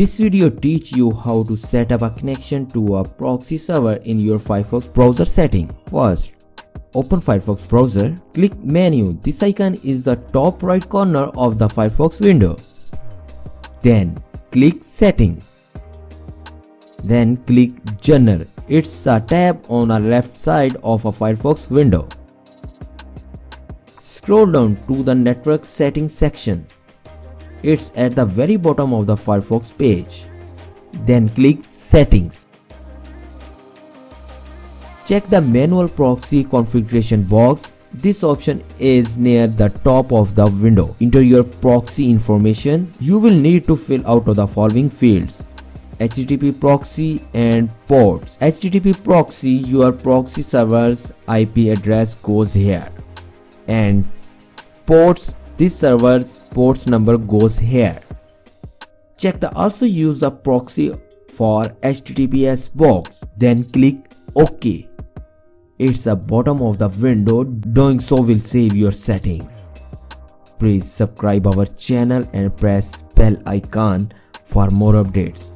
This video teach you how to set up a connection to a proxy server in your Firefox browser setting. First, open Firefox browser, click menu. This icon is the top right corner of the Firefox window. Then click settings. Then click General. It's a tab on the left side of a Firefox window. Scroll down to the network settings section. It's at the very bottom of the Firefox page. Then click Settings. Check the manual proxy configuration box. This option is near the top of the window. Enter your proxy information. You will need to fill out the following fields: HTTP proxy and ports. HTTP proxy, your proxy server's IP address goes here. And ports, this server's ports number goes here. Check the also use the proxy for HTTPS box. Then click OK. It's the bottom of the window. Doing so will save your settings. Please subscribe our channel and press bell icon for more updates.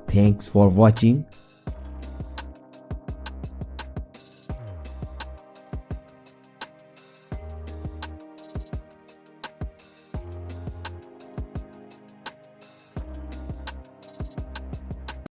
Thanks for watching.